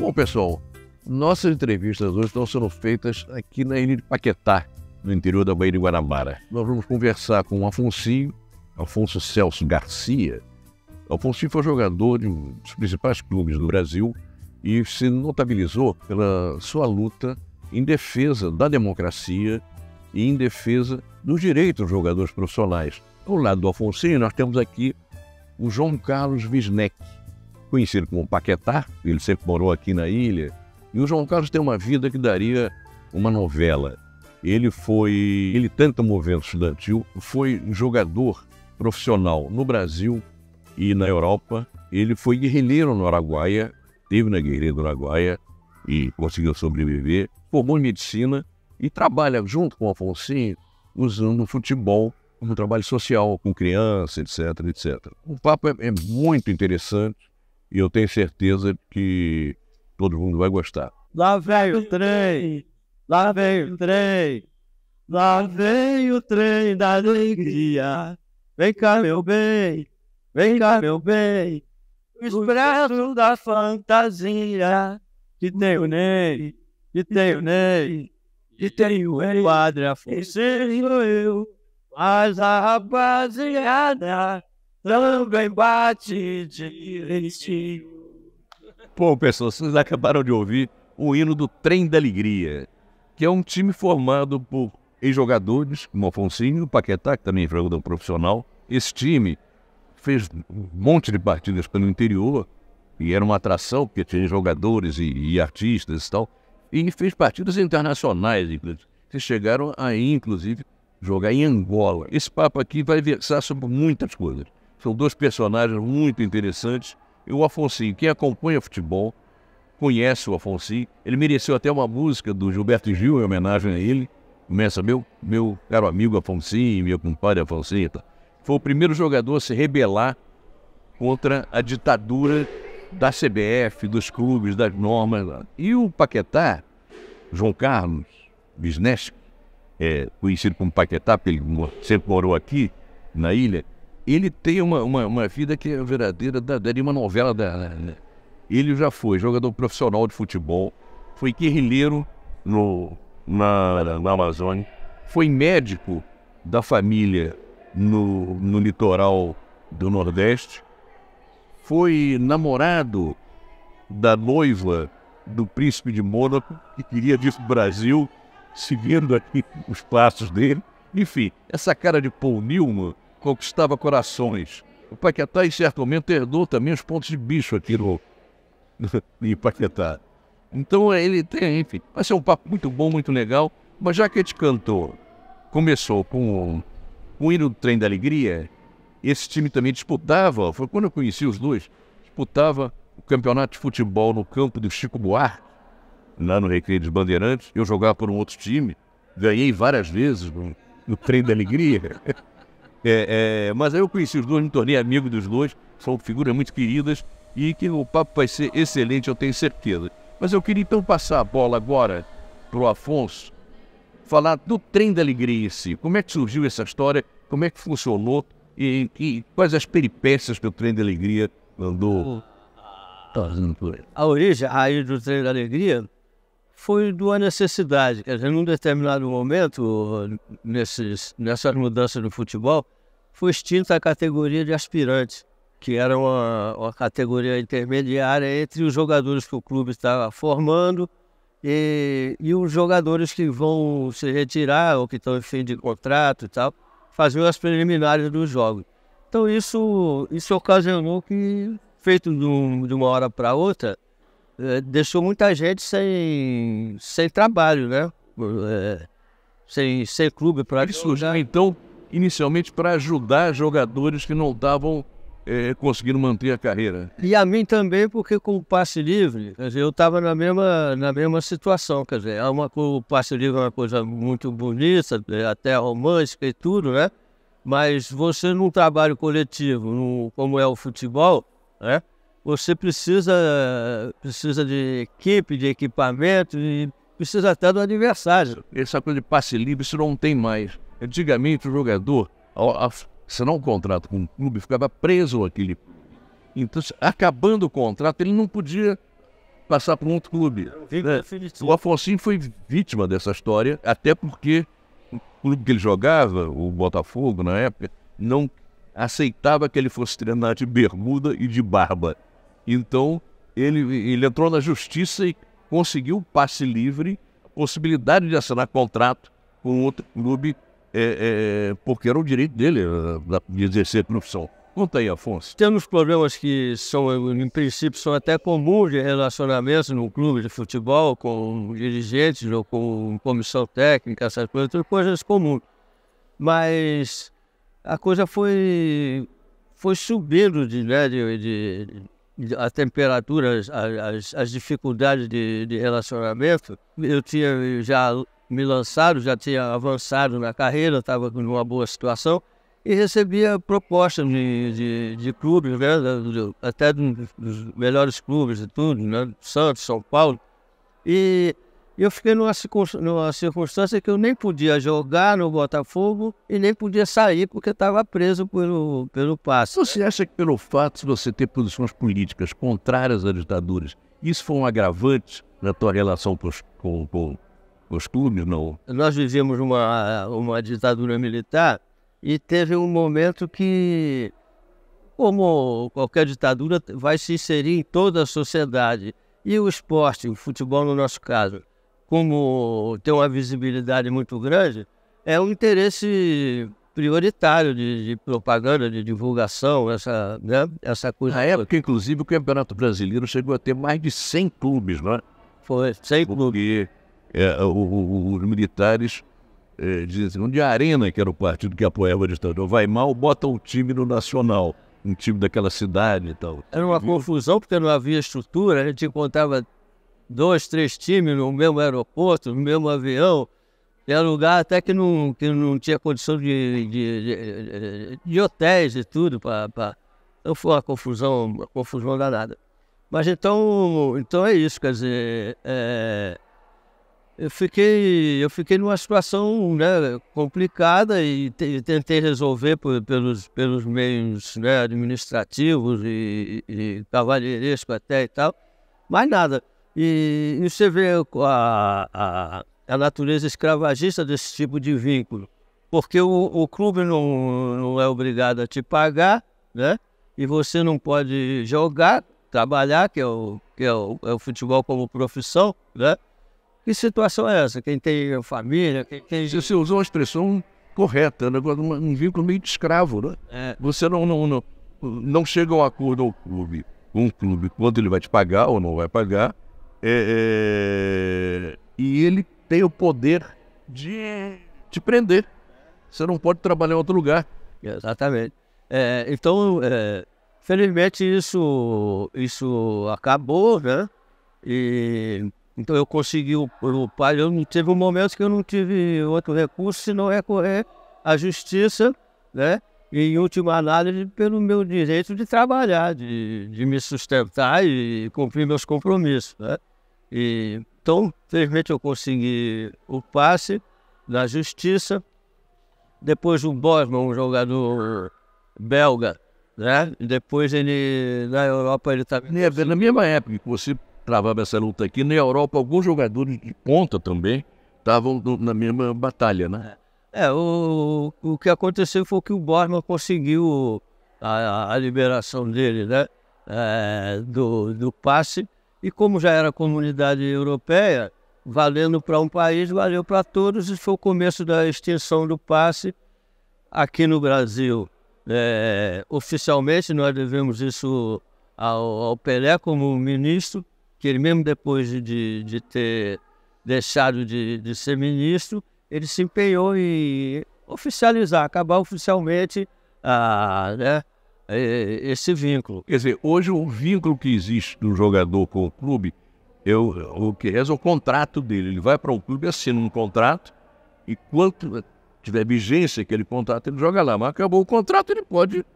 Bom, pessoal, nossas entrevistas hoje estão sendo feitas aqui na ilha de Paquetá, no interior da Baía de Guanabara. Nós vamos conversar com o Afonso Celso Garcia. Afonso foi jogador de um dos principais clubes do Brasil e se notabilizou pela sua luta em defesa da democracia e em defesa dos direitos dos jogadores profissionais. Ao lado do Afonso, nós temos aqui o João Carlos Wisneck, conhecido como Paquetá, ele sempre morou aqui na ilha, e o João Carlos tem uma vida que daria uma novela. Ele tanto no movimento estudantil, foi jogador profissional no Brasil e na Europa. Ele foi guerrilheiro no Araguaia, esteve na guerrilha do Araguaia e conseguiu sobreviver, formou em medicina e trabalha junto com o Afonso usando o futebol como trabalho social, com crianças, etc, etc. O papo é muito interessante e eu tenho certeza que todo mundo vai gostar. Lá vem o trem, lá vem o trem, lá vem o trem da alegria. Vem cá, meu bem, vem cá, meu bem, o expresso da fantasia. Que tem o Ney, que tem o Ney, que tem o Padre Afonso, sou eu. Mas a rapaziada também bate direitinho. Bom, pessoal, vocês acabaram de ouvir o hino do Trem da Alegria, que é um time formado por ex-jogadores, como Afonso, Paquetá, que também é jogador profissional. Esse time fez um monte de partidas pelo interior, e era uma atração, porque tinha jogadores e artistas e tal, e fez partidas internacionais, que chegaram aí, inclusive, jogar em Angola. Esse papo aqui vai versar sobre muitas coisas. São dois personagens muito interessantes. E o Afonso, quem acompanha futebol, conhece o Afonso. Ele mereceu até uma música do Gilberto Gil em homenagem a ele. Começa meu caro amigo Afonso, meu compadre Afonso. Foi o primeiro jogador a se rebelar contra a ditadura da CBF, dos clubes, das normas. E o Paquetá, João Carlos Wisneck, conhecido como Paquetá, porque ele sempre morou aqui na ilha, ele tem uma vida que é verdadeira, de uma novela. Ele já foi jogador profissional de futebol, foi guerrilheiro na Amazônia, foi médico da família no litoral do Nordeste, foi namorado da noiva do príncipe de Mônaco, que queria vir para o Brasil, seguindo aqui os passos dele. Enfim, essa cara de Paul Newman conquistava corações. O Paquetá, em certo momento, herdou também os pontos de bicho aqui em Paquetá. Então ele tem, enfim, vai ser um papo muito bom, muito legal. Mas já que a gente começou com o hino do Trem da Alegria, esse time também disputava, foi quando eu conheci os dois, disputava o campeonato de futebol no campo do Chico Buarque, lá no Recreio dos Bandeirantes. Eu jogava por um outro time, ganhei várias vezes no Trem da Alegria. Mas aí eu conheci os dois, me tornei amigo dos dois, são figuras muito queridas e que o papo vai ser excelente, eu tenho certeza. Mas eu queria então passar a bola agora para o Afonso, falar do Trem da Alegria em si. Como é que surgiu essa história, como é que funcionou e quais as peripécias que o Trem da Alegria andou trazendo por ele. A origem, a raiz do Trem da Alegria foi de uma necessidade. Quer dizer, num determinado momento, nessas mudanças no futebol, foi extinta a categoria de aspirantes, que era uma categoria intermediária entre os jogadores que o clube estava formando e os jogadores que vão se retirar ou que estão em fim de contrato e tal, faziam as preliminares dos jogos. Então isso ocasionou que, feito de uma hora para outra, deixou muita gente sem trabalho, né? Sem clube para jogar. Então, inicialmente para ajudar jogadores que não estavam conseguindo manter a carreira. E a mim também, porque com o passe livre, quer dizer, eu estava na mesma situação. Quer dizer, o passe livre é uma coisa muito bonita, até romântica e tudo, né? Mas você num trabalho coletivo, como é o futebol, né? Você precisa de equipe, de equipamento e precisa até do adversário. Essa coisa de passe livre, isso não tem mais. Antigamente o jogador, assinar um contrato com um clube, ficava preso àquele. Então, acabando o contrato, ele não podia passar para um outro clube. Né? Definitivo. O Afonsinho foi vítima dessa história, até porque o clube que ele jogava, o Botafogo na época, não aceitava que ele fosse treinar de bermuda e de barba. Então ele entrou na justiça e conseguiu passe livre, possibilidade de assinar contrato com outro clube, porque era o direito dele de exercer a profissão. Conta aí, Afonso. Temos problemas que são, em princípio, são até comuns de relacionamentos no clube de futebol, com dirigentes ou com comissão técnica, essas coisas comuns. Mas a coisa foi subindo a temperatura, as dificuldades de relacionamento. Eu tinha já me lançado, já tinha avançado na carreira, estava numa boa situação. E recebia propostas de clubes, né, até dos melhores clubes e tudo, né, Santos, São Paulo. E eu fiquei numa circunstância que eu nem podia jogar no Botafogo e nem podia sair porque estava preso pelo passe. Você acha que pelo fato de você ter posições políticas contrárias às ditaduras, isso foi um agravante na tua relação com os clubes, não? Nós vivíamos uma ditadura militar. E teve um momento que, como qualquer ditadura, vai se inserir em toda a sociedade. E o esporte, o futebol no nosso caso, como tem uma visibilidade muito grande, é um interesse prioritário de propaganda, de divulgação, essa coisa. Na época, inclusive, o Campeonato Brasileiro chegou a ter mais de 100 clubes, não é? Foi, 100 clubes. Porque os militares... dizem de Arena, que era o partido que apoiava a ditadura, vai mal, bota um time no Nacional, um time daquela cidade e tal. Era uma confusão porque não havia estrutura, a gente encontrava 2, 3 times no mesmo aeroporto, no mesmo avião, era lugar até que não tinha condição de hotéis e tudo, então foi uma confusão danada. Mas então é isso, quer dizer... Eu fiquei numa situação, né, complicada e tentei resolver pelos meios, né, administrativos e cavalheiresco até e tal, mas nada. E você vê a natureza escravagista desse tipo de vínculo, porque o clube não é obrigado a te pagar, né, e você não pode jogar, trabalhar, que é o futebol como profissão, né? Que situação é essa? Quem tem família, quem... Você usou uma expressão correta, né? Um vínculo meio de escravo, né? Você não chega a um acordo com um clube, quanto ele vai te pagar ou não vai pagar, e ele tem o poder de te prender. Você não pode trabalhar em outro lugar. Exatamente. Então, felizmente isso acabou, né? Então eu consegui o pai, teve um momento que eu não tive outro recurso senão recorrer à justiça, né? E em última análise pelo meu direito de trabalhar, de me sustentar e cumprir meus compromissos, né? Então, felizmente eu consegui o passe na justiça. Depois o Bosman, um jogador belga, né? E depois ele, na Europa, ele também... Na mesma época que você travava essa luta aqui, na Europa, alguns jogadores de ponta também estavam na mesma batalha, né? O que aconteceu foi que o Bosman conseguiu a liberação dele, né? Do passe, e como já era comunidade europeia, valendo para um país, valeu para todos, e foi o começo da extinção do passe aqui no Brasil. Oficialmente nós devemos isso ao Pelé como ministro, que ele mesmo depois de ter deixado de ser ministro, ele se empenhou em acabar oficialmente esse vínculo. Quer dizer, hoje o vínculo que existe do jogador com o clube, o que reza é o contrato dele. Ele vai para um clube, assina um contrato, e quanto tiver vigência aquele contrato, ele joga lá. Mas acabou o contrato, ele pode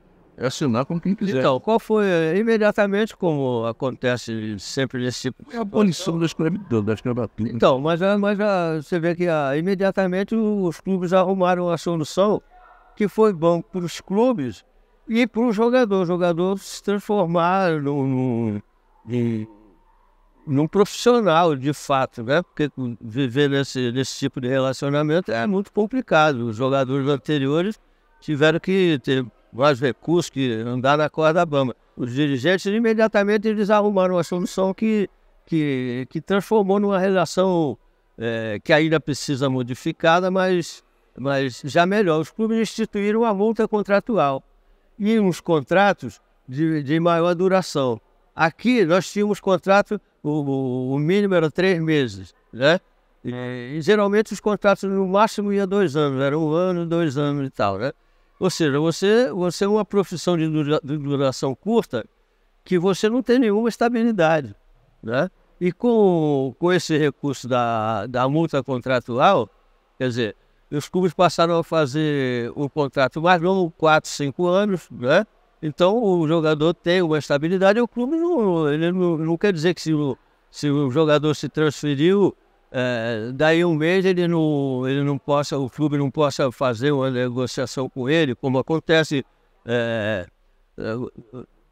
assinar com quem quiser. Então, qual foi imediatamente, como acontece sempre nesse tipo de situação? É a abolição da escravatura. Então, mas você vê que imediatamente os clubes arrumaram a solução que foi bom para os clubes e para o jogador se transformar num profissional, de fato, né? Porque viver nesse tipo de relacionamento é muito complicado. Os jogadores anteriores tiveram que ter mais recursos, que andar na corda bamba. Os dirigentes, imediatamente, eles arrumaram uma solução que transformou numa relação que ainda precisa modificada, mas já melhor. Os clubes instituíram uma multa contratual e uns contratos de maior duração. Aqui nós tínhamos contrato, o mínimo era 3 meses, né? E geralmente os contratos no máximo ia 2 anos, era 1 ano, 2 anos e tal, né? Ou seja, você é uma profissão de duração curta que você não tem nenhuma estabilidade, né? E com esse recurso da multa contratual, quer dizer, os clubes passaram a fazer um contrato mais longo, 4, 5 anos, né? Então o jogador tem uma estabilidade e o clube não quer dizer que se o jogador se transferiu, daí um mês o clube não possa fazer uma negociação com ele, como acontece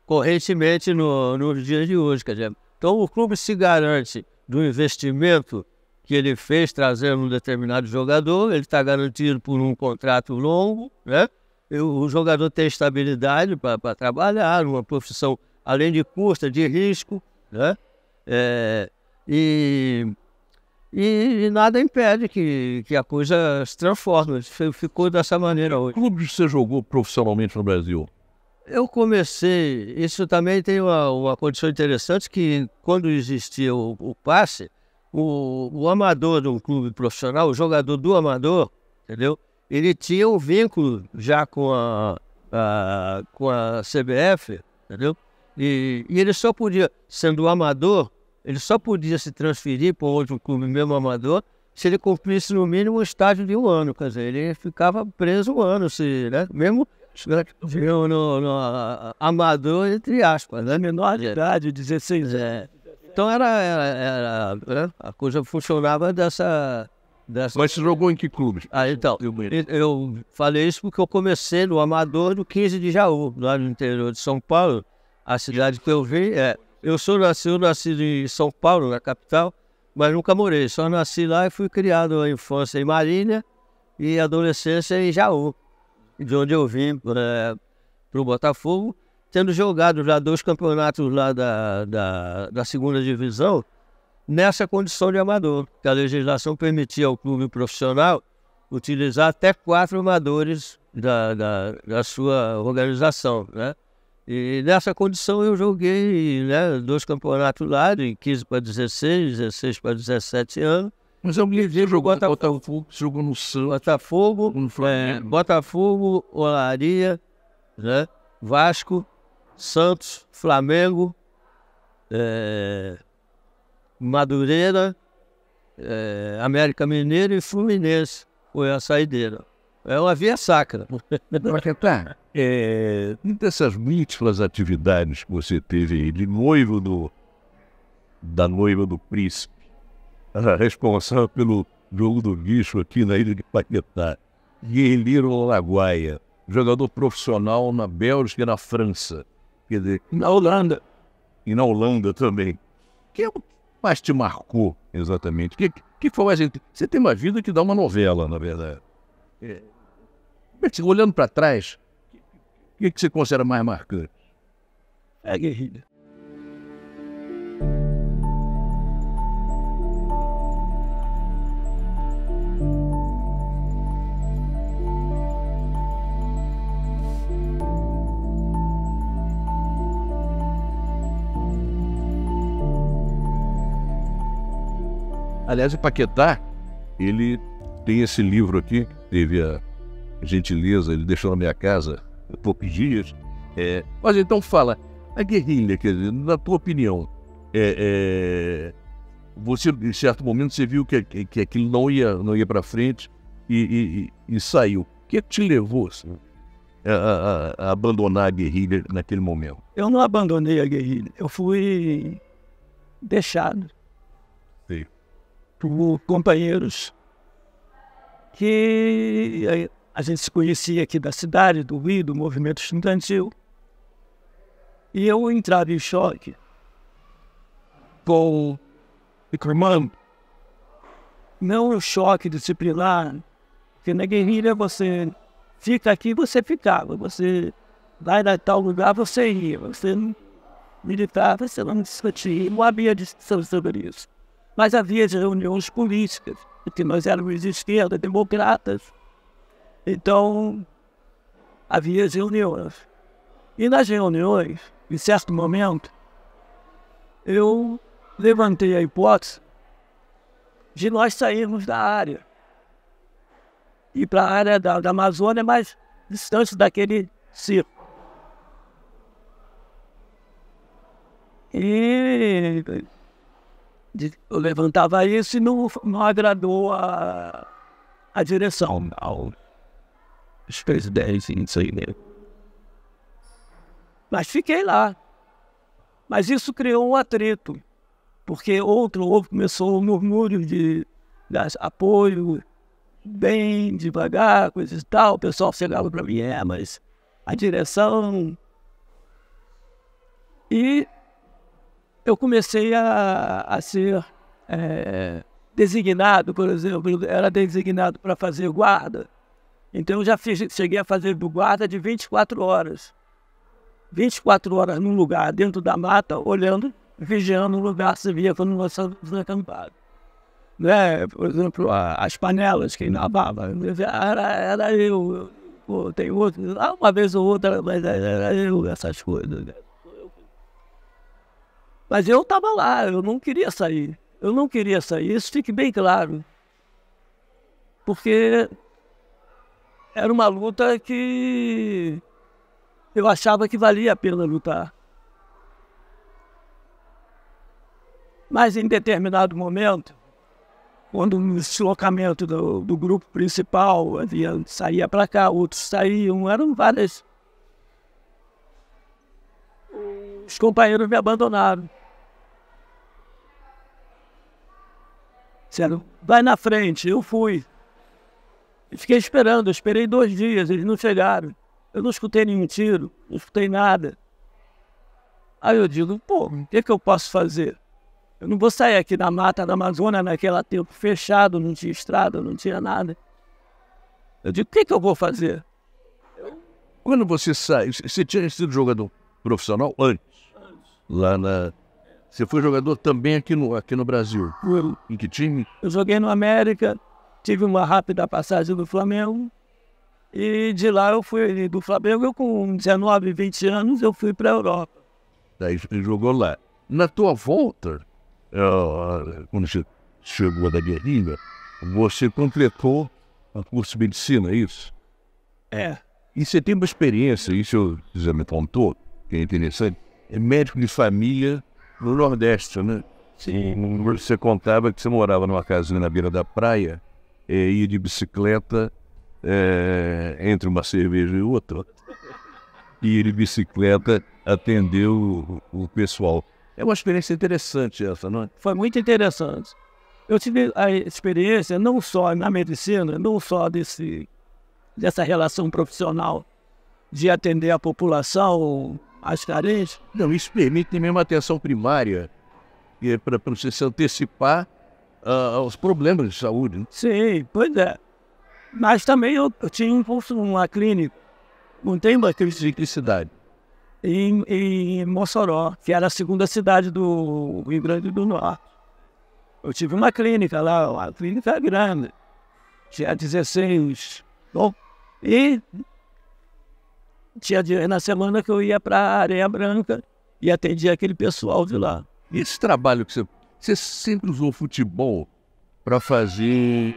correntemente nos dias de hoje. Quer dizer, então o clube se garante do investimento que ele fez trazendo um determinado jogador, ele está garantido por um contrato longo, né? O jogador tem estabilidade para trabalhar, uma profissão além de custa, de risco, né? E nada impede que a coisa se transforme. Ficou dessa maneira hoje. Que clube você jogou profissionalmente no Brasil? Eu comecei, isso também tem uma condição interessante, que quando existia o passe, o amador de um clube profissional, o jogador do amador, entendeu? Ele tinha um vínculo já com a CBF, entendeu? E ele só podia, sendo amador, ele só podia se transferir para outro clube mesmo amador se ele cumprisse no mínimo um estágio de 1 ano. Quer dizer, ele ficava preso 1 ano, né? Mesmo no amador, entre aspas, né? Menor de idade, 16 anos. Então a coisa funcionava dessa... Mas você jogou em que clube? Então, eu falei isso porque eu comecei no amador do 15 de Jaú, lá no interior de São Paulo, a cidade que eu vim. Eu nasci em São Paulo, na capital, mas nunca morei. Só nasci lá e fui criado a infância em Marília e adolescência em Jaú, de onde eu vim para o Botafogo, tendo jogado já 2 campeonatos lá da segunda divisão, nessa condição de amador, que a legislação permitia ao clube profissional utilizar até 4 amadores da sua organização, né? E nessa condição eu joguei, né, 2 campeonatos lá, de 15 para 16, 16 para 17 anos. Mas eu me vi jogou Botafogo, jogou no Santos, Botafogo, no Flamengo. Botafogo, Olaria, né, Vasco, Santos, Flamengo, Madureira, América Mineiro e Fluminense. Foi a saideira. É uma via sacra. Dessas múltiplas atividades que você teve aí, de noivo da noiva do príncipe, responsável pelo jogo do bicho aqui na ilha de Paquetá, guerrilheiro no Araguaia, jogador profissional na Bélgica e na França, quer dizer, Na Holanda. e na Holanda também. Que mais te marcou, exatamente? Que foi mais... Você tem uma vida que dá uma novela, na verdade. Olhando para trás, o que você considera mais marcante? É a guerrilha. Aliás, o Paquetá, ele tem esse livro aqui, que teve a gentileza, ele deixou na minha casa há poucos dias. Mas então fala, a guerrilha, quer dizer, na tua opinião, você, em certo momento, você viu que aquilo não ia para frente e saiu. O que te levou assim, a abandonar a guerrilha naquele momento? Eu não abandonei a guerrilha, eu fui deixado por companheiros que a gente se conhecia aqui da cidade, do Rio, do movimento estudantil. E eu entrava em choque com irmão, não o choque disciplinar, porque na guerrilha você fica aqui, você ficava, você vai a tal lugar, você ia, você militar, você não discutia, não havia discussão sobre isso. Mas havia reuniões políticas, porque nós éramos de esquerda, democratas, então havia reuniões. E nas reuniões, em certo momento, eu levantei a hipótese de nós sairmos da área. Ir para a área da Amazônia mais distante daquele circo. E eu levantava isso e não agradou a direção, os presidentes, isso aí mesmo. Mas fiquei lá. Mas isso criou um atrito, porque começou um murmúrio de apoio, bem devagar, coisas e tal. O pessoal chegava para mim, mas a direção... E eu comecei a ser designado, por exemplo, era designado para fazer guarda. Então eu já cheguei a fazer guarda de 24 horas. 24 horas num lugar, dentro da mata, olhando, vigiando o lugar, se via quando nós estávamos acampados. Né? Por exemplo, as panelas que lavavam, era eu. Tem outro, uma vez ou outra, mas era eu, essas coisas. Né? Mas eu estava lá, eu não queria sair. Eu não queria sair, isso fique bem claro. Porque era uma luta que eu achava que valia a pena lutar. Mas em determinado momento, quando no deslocamento do grupo principal, saía para cá, outros saíam, eram várias. Os companheiros me abandonaram. Disseram, vai na frente, eu fui. E fiquei esperando, eu esperei 2 dias, eles não chegaram. Eu não escutei nenhum tiro, não escutei nada. Aí eu digo, o que eu posso fazer? Eu não vou sair aqui da mata da Amazônia naquele tempo fechado, não tinha estrada, não tinha nada. Eu digo, o que eu vou fazer? Quando você sai, você tinha sido jogador profissional antes? Você foi jogador também aqui no Brasil? Em que time? Eu joguei no América, tive uma rápida passagem do Flamengo. E de lá eu fui do Flamengo, eu com 19, 20 anos, eu fui para a Europa. Daí você jogou lá. Na tua volta, quando você chegou da guerrilha, você completou o curso de medicina, é isso? É. E você tem uma experiência, isso você me contou, que é interessante, é médico de família no Nordeste, né? Sim. Você contava que você morava numa casinha na beira da praia, ia de bicicleta entre uma cerveja e outra, e de bicicleta atendeu o pessoal. É uma experiência interessante essa, não é? Foi muito interessante. Eu tive a experiência não só na medicina, não só dessa relação profissional de atender a população, as carentes. Não, isso permite também uma atenção primária para você se antecipar aos problemas de saúde. Né? Sim, pois é. Mas também eu tinha uma clínica, não tem uma clínica de cidade, em Mossoró, que era a segunda cidade do Rio Grande do Norte. Eu tive uma clínica lá, uma clínica grande, tinha 16. Bom, e tinha dia na semana que eu ia para a Areia Branca e atendia aquele pessoal de lá. E esse trabalho que você sempre usou futebol para fazer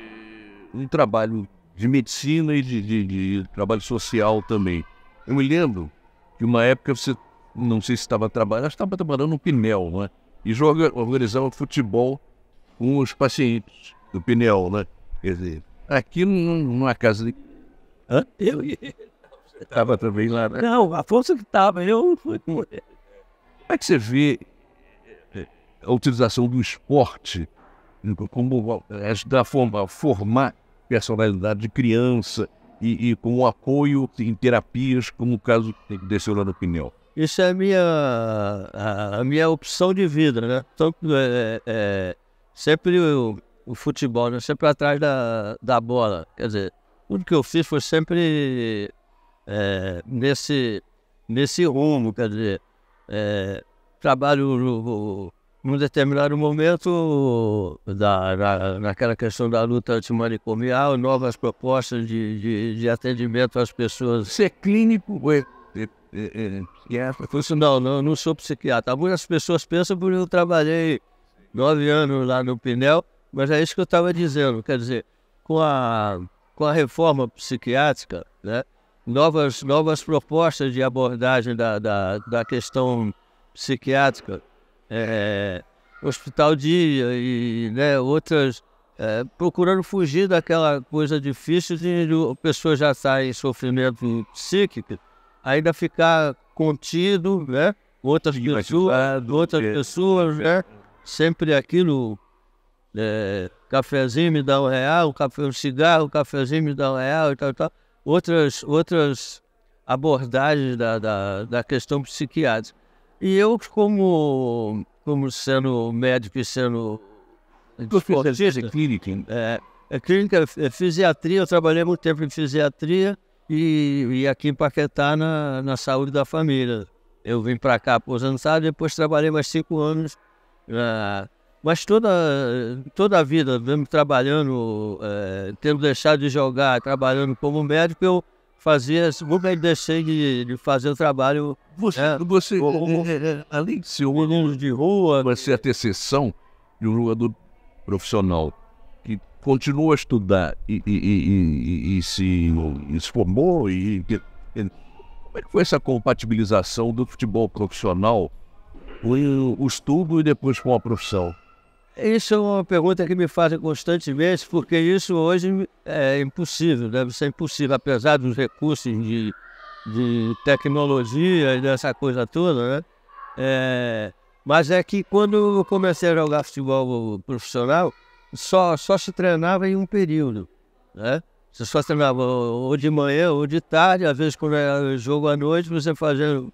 um trabalho de medicina e de trabalho social também. Eu me lembro que uma época você, não sei se estava trabalhando no Pinel, não é? E organizava futebol com os pacientes do Pinel, né? Quer dizer, aqui numa casa de... Hã? Eu estava também lá, né? Não, a força que estava, eu fui com ele. Como é que você vê a utilização do esporte como ajudar a formar personalidade de criança e com o apoio em terapias, como o caso que desceu lá no Pinel? Isso é a minha opção de vida, né? Tanto sempre o futebol, né? Sempre atrás da bola. Quer dizer, tudo que eu fiz foi sempre nesse rumo, quer dizer, trabalho num determinado momento naquela questão da luta antimanicomial, novas propostas de atendimento às pessoas. Você é clínico? Não sou psiquiatra. Algumas pessoas pensam porque eu trabalhei 9 anos lá no Pinel, mas é isso que eu estava dizendo, quer dizer, com a reforma psiquiátrica, né, novas propostas de abordagem da questão psiquiátrica, hospital dia e, né, outras, procurando fugir daquela coisa difícil de a pessoa já estar em sofrimento psíquico, ainda ficar contido, né, outras pessoas, né, sempre aquilo, cafezinho me dá R$1, um cigarro, um cafezinho me dá R$1 e tal. Outras abordagens da questão psiquiátrica. E eu, como sendo médico e sendo clínica, fisiatria, eu trabalhei muito tempo em fisiatria e aqui em Paquetá na saúde da família. Eu vim para cá aposentado, depois trabalhei mais 5 anos. Mas toda a vida, mesmo trabalhando, tendo deixado de jogar, trabalhando como médico, eu nunca deixei de fazer o trabalho. Além de ser um de rua, uma certa exceção de um jogador profissional que continua a estudar e se formou, como é que foi essa compatibilização do futebol profissional com o estudo e depois com a profissão? Isso é uma pergunta que me fazem constantemente, porque isso hoje é impossível, deve ser impossível, apesar dos recursos de tecnologia e dessa coisa toda, né? Mas é que quando eu comecei a jogar futebol profissional, só se treinava em um período, né? Você só treinava ou de manhã ou de tarde, às vezes quando era jogo à noite, você fazia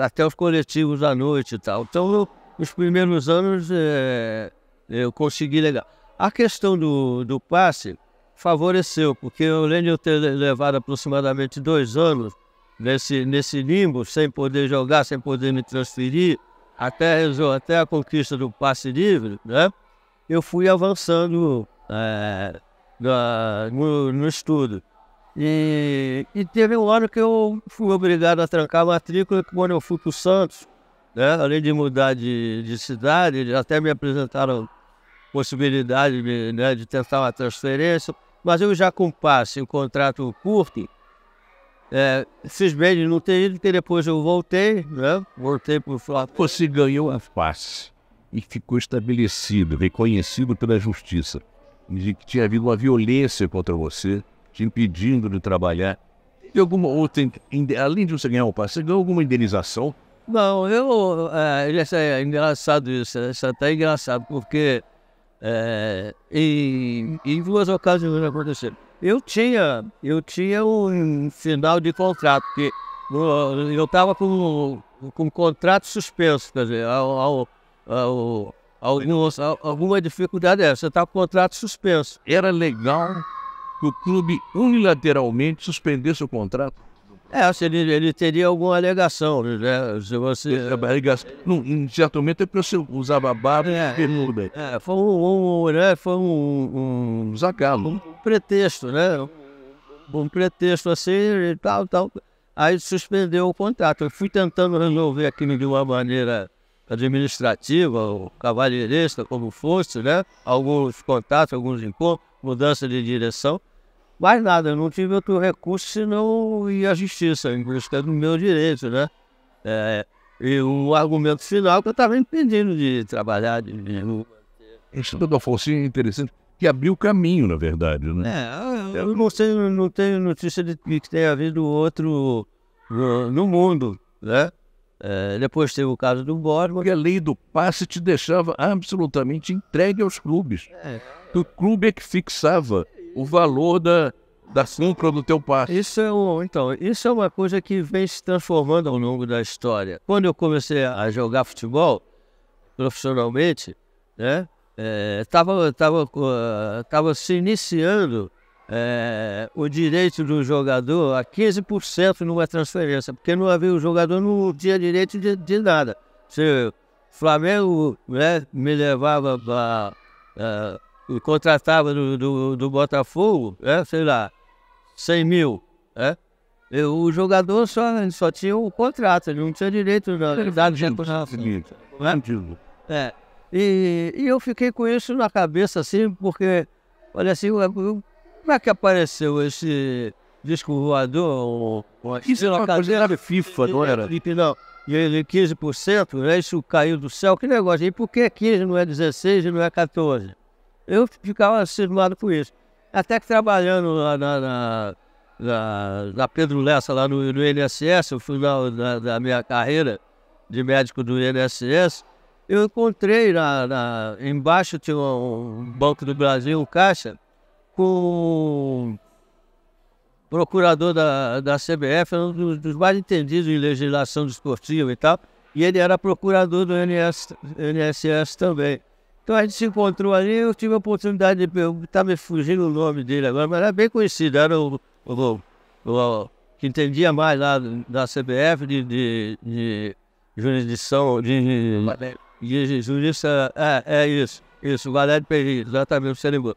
até os coletivos à noite e tal. Então, nos primeiros anos, eu consegui legal. A questão do passe favoreceu, porque além de eu ter levado aproximadamente 2 anos nesse limbo, sem poder jogar, sem poder me transferir, até a conquista do passe livre, né? Eu fui avançando no estudo. E teve um ano que eu fui obrigado a trancar a matrícula quando eu fui para o Santos, né? Além de mudar de cidade, eles até me apresentaram possibilidade de tentar uma transferência, mas eu já com passe, um contrato curto, fiz bem de não ter ido, porque depois eu voltei, né? Voltei para o Flamengo. Você ganhou a passe e ficou estabelecido, reconhecido pela justiça, de que tinha havido uma violência contra você, te impedindo de trabalhar. E alguma outra, além de você ganhar o passe, você ganhou alguma indenização? Não, isso é engraçado isso, isso é até engraçado, porque em 2 ocasiões aconteceu. Eu tinha um final de contrato, porque eu estava com contrato suspenso, quer dizer, alguma dificuldade você está com contrato suspenso. Era legal que o clube unilateralmente suspendesse o contrato? Se ele teria alguma alegação, né? Se você... Em certo momento é porque você usava barba e bermuda. Foi um Zacalo. Um pretexto, né? Um pretexto assim e tal. Aí suspendeu o contrato. Eu fui tentando resolver aquilo de uma maneira administrativa, ou cavalheiresca, como fosse, né? Alguns contatos, alguns encontros, mudança de direção. Mas nada, eu não tive outro recurso senão ir à justiça, em busca do meu direito, né? E o argumento final que eu estava impedindo de trabalhar, Isso do Alfonsinho é interessante, que abriu caminho, na verdade, né? Eu não tenho notícia de que tenha havido outro no mundo, né? Depois teve o caso do Borges. Porque a lei do passe te deixava absolutamente entregue aos clubes. O clube é que fixava o valor da compra do teu passe. Isso é uma coisa que vem se transformando ao longo da história. Quando eu comecei a jogar futebol profissionalmente, né, estava se iniciando o direito do jogador a 15% numa transferência, porque não havia, o jogador não tinha direito de nada. Se o Flamengo, né, me levava me contratava do Botafogo, sei lá, 100 mil, o jogador só tinha o contrato, ele não tinha direito E eu fiquei com isso na cabeça, assim, porque, olha assim, como é que apareceu esse disco voador? Isso era uma coisa, era FIFA, não era? Não, e ele 15%, né, isso caiu do céu, que negócio, e por que 15 não é 16 e não é 14? Eu ficava cismado com isso. Até que trabalhando lá na Pedro Lessa, lá no INSS, no final da minha carreira de médico do INSS, eu encontrei embaixo tinha um Banco do Brasil, um caixa, com o procurador da CBF, um dos mais entendidos em legislação desportiva e tal, e ele era procurador do INSS também. Então a gente se encontrou ali, eu tive a oportunidade de perguntar, tá me fugindo o nome dele agora, mas era bem conhecido, era o que entendia mais lá da CBF de jurisdição, de justiça, isso, Valério Pereira, exatamente, você lembrou,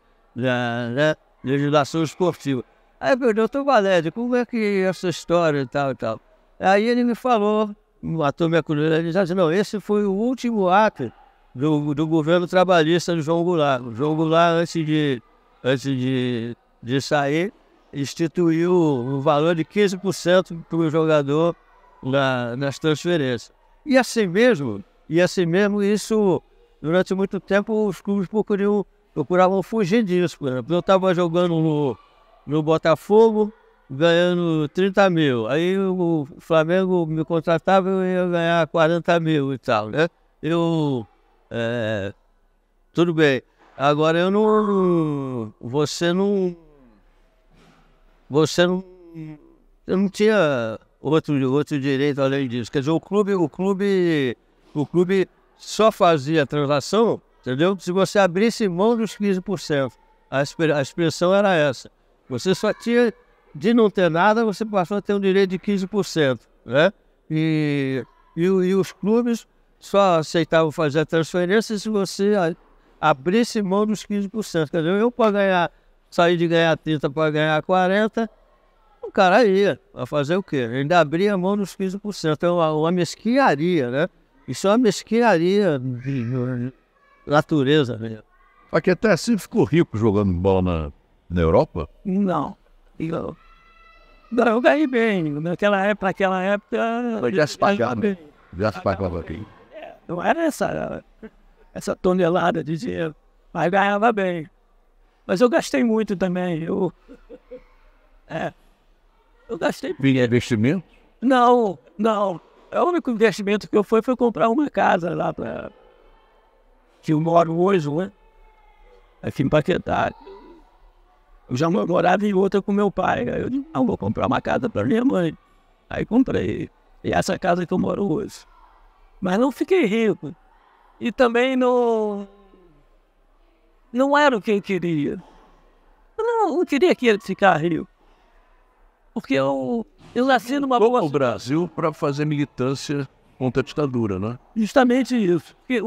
legislação esportiva. Aí eu perguntei, doutor Valério, como é que essa história e tal e tal? Aí ele me falou, matou minha curiosidade, ele disse, não, esse foi o último ato do governo trabalhista do João Goulart. O João Goulart, antes de sair, instituiu um valor de 15% para o jogador nas transferências. E assim mesmo, isso, durante muito tempo, os clubes procuravam fugir disso. Por exemplo, eu estava jogando no Botafogo, ganhando 30 mil. Aí o Flamengo me contratava, eu ia ganhar 40 mil e tal, né? Tudo bem. Agora eu não tinha outro direito além disso. Quer dizer, o clube só fazia a transação, entendeu? Se você abrisse mão dos 15%. A expressão era essa. Você só tinha, de não ter nada, você passou a ter um direito de 15%, né? E os clubes só aceitavam fazer a transferência se você abrisse mão dos 15%. Quer dizer, eu para sair de ganhar 30 para ganhar 40, o cara ia a fazer o quê? Ainda abria mão dos 15%. É uma mesquinharia, né? Isso é uma mesquinharia de natureza mesmo. Paquetá, você ficou rico jogando bola na Europa? Não. Eu ganhei bem. Naquela época... Já se pagava. Já se pagava bem. Não era essa tonelada de dinheiro, mas ganhava bem. Mas eu gastei muito também. Eu gastei. Vinha investimento? Não. O único investimento que eu foi comprar uma casa lá que eu moro hoje, né? Aqui em Paquetá. Eu já morava em outra com meu pai. Aí eu disse, não, vou comprar uma casa para minha mãe. Aí comprei. E essa casa que eu moro hoje. Mas não fiquei rico. E também não era o que eu queria. Eu não queria ficar rico. Porque eu nasci numa boa... o Brasil para fazer militância contra a ditadura, né? Justamente isso. Porque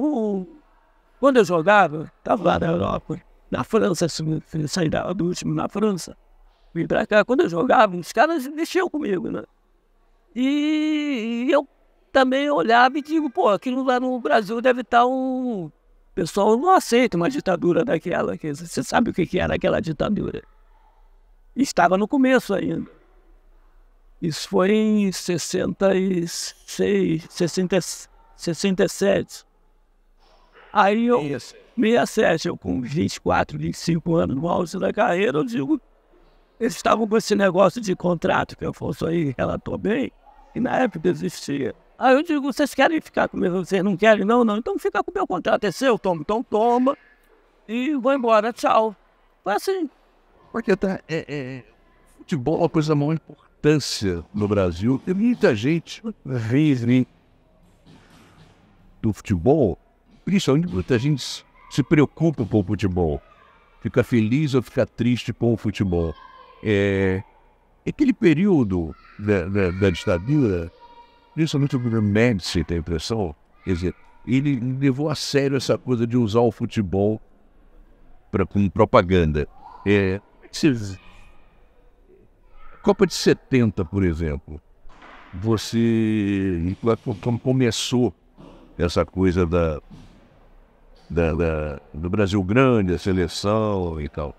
quando eu jogava, estava lá na Europa, na França, saí do último na França, vim pra cá. Quando eu jogava, os caras mexiam comigo, né? E eu também olhava e digo, pô, aquilo lá no Brasil deve estar o pessoal não aceita uma ditadura daquela, que você sabe o que era aquela ditadura. E estava no começo ainda. Isso foi em 66, 67. Aí eu, 67, eu com 24, 25 anos no auge da carreira, eu digo, eles estavam com esse negócio de contrato, que o Afonso aí relatou bem, e na época existia. Aí eu digo, vocês querem ficar comigo? Vocês não querem? Não, então fica com o meu contrato, é seu, toma. Então toma, e vou embora, tchau. Foi assim. Porque futebol é uma coisa maior importância no Brasil. Tem muita gente vive do futebol, principalmente muita gente se preocupa com o futebol, fica feliz ou fica triste com o futebol. Aquele período da ditadura, principalmente o governo Médici, tem a impressão, quer dizer, ele levou a sério essa coisa de usar o futebol como propaganda. Copa de 70, por exemplo, como começou essa coisa do Brasil grande, a seleção e tal,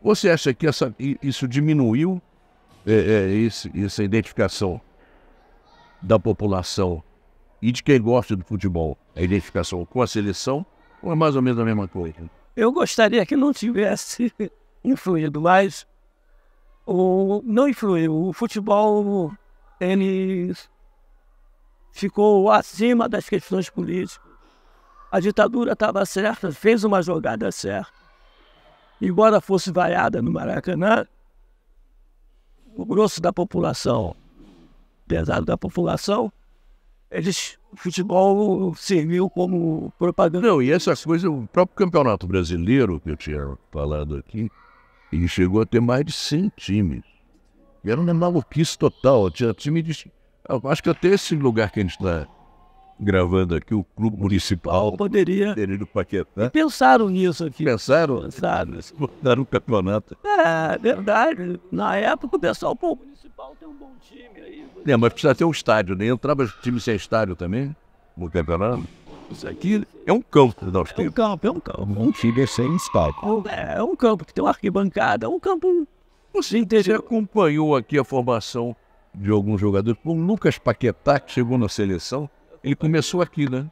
você acha que isso diminuiu essa identificação da população e de quem gosta do futebol, a identificação com a seleção, ou é mais ou menos a mesma coisa? Eu gostaria que não tivesse influído, mas não influiu. O futebol, ele ficou acima das questões políticas. A ditadura estava certa, fez uma jogada certa. Embora fosse vaiada no Maracanã, o grosso da população, pesado da população, o futebol serviu como propaganda. Não, e essas coisas, o próprio Campeonato Brasileiro, que eu tinha falado aqui, ele chegou a ter mais de 100 times. E era uma maluquice total. Tinha time de... Acho que até esse lugar que a gente está gravando aqui, o Clube Municipal, poderia do Paquetá. E pensaram nisso aqui. Pensaram? Pensaram. Botaram o campeonato. É, verdade. Na época o pessoal, o Municipal tem um bom time aí. Mas precisa ter um estádio, né? Entrava time sem estádio também, no campeonato. Isso aqui é um campo. Nós temos. É um campo. Um time sem estádio. É um campo que tem uma arquibancada, é um campo... Você acompanhou aqui a formação de alguns jogadores. O Lucas Paquetá, que chegou na seleção, ele começou aqui, né?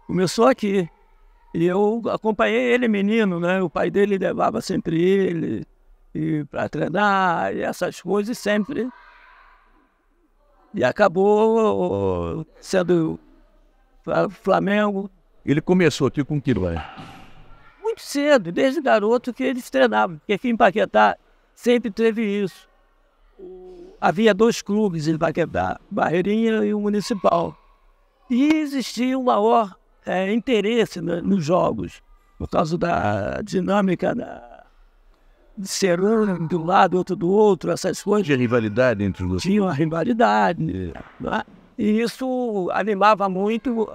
Começou aqui. E eu acompanhei ele, menino, né? O pai dele levava sempre ele para treinar e essas coisas sempre. E acabou sendo Flamengo. Ele começou aqui com que ano? Muito cedo, desde garoto que eles treinavam. Porque aqui em Paquetá sempre teve isso. Havia 2 clubes em Paquetá, Barreirinha e o Municipal. E existia um maior interesse nos jogos, por causa da dinâmica de ser um de um lado, outro do outro, essas coisas. Tinha rivalidade entre os dois? Tinha uma rivalidade. Né? E isso animava muito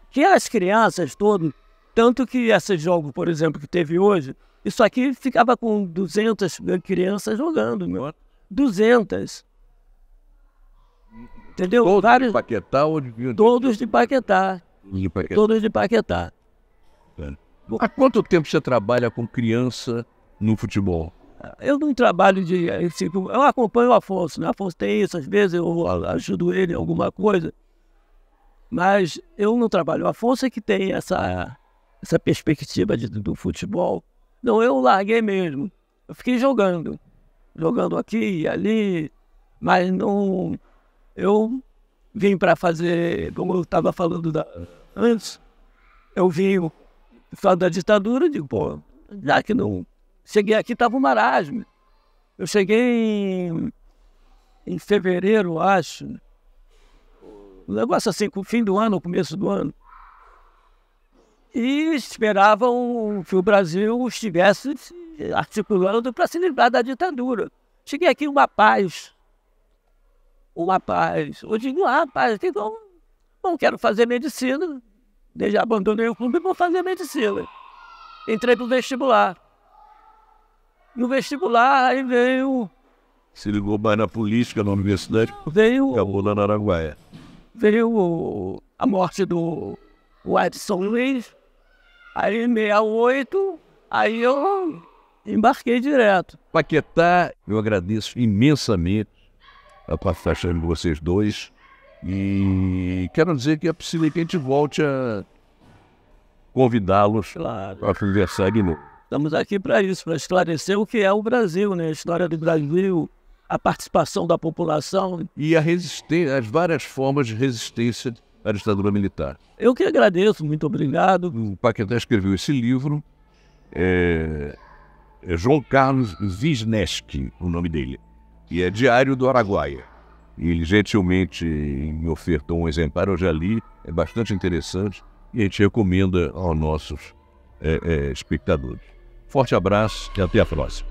que as crianças todas, tanto que esses jogos, por exemplo, que teve hoje, isso aqui ficava com 200 crianças jogando, meu. 200. Entendeu? Todos Vários... de Paquetá ou de... Todos de Paquetá. De Paquetá. Todos de Paquetá. Há quanto tempo você trabalha com criança no futebol? Eu não trabalho de... Eu acompanho o Afonso, né? O Afonso tem isso, às vezes eu ajudo ele em alguma coisa. Mas eu não trabalho. O Afonso é que tem essa perspectiva do futebol. Não, eu larguei mesmo. Eu fiquei jogando aqui e ali, mas não... Eu vim para fazer, como eu estava falando antes, eu vim falando da ditadura, digo, pô, já que não... Cheguei aqui, estava um marasmo. Eu cheguei em fevereiro, acho. Um negócio assim, com o fim do ano, começo do ano. E esperavam que o Brasil estivesse articulando para se livrar da ditadura. Cheguei aqui uma paz. Eu digo, rapaz, não quero fazer medicina. Desde abandonei o clube e vou fazer medicina. Entrei pro vestibular. No vestibular, aí veio... Se ligou mais na política na universidade, acabou lá na Araguaia. Veio a morte do Edson Luiz. Aí em 68, aí eu embarquei direto. Paquetá, eu agradeço imensamente a participação de vocês dois. E quero dizer que é possível que a gente volte a convidá-los para conversar de novo. Estamos aqui para isso, para esclarecer o que é o Brasil, né? A história do Brasil, a participação da população. E as várias formas de resistência à ditadura militar. Eu que agradeço, muito obrigado. O Paquetá escreveu esse livro, é João Carlos Wisniewski, o nome dele, e é Diário do Araguaia. E ele gentilmente me ofertou um exemplar, eu já li, é bastante interessante. e a gente recomenda aos nossos espectadores. Forte abraço e até a próxima.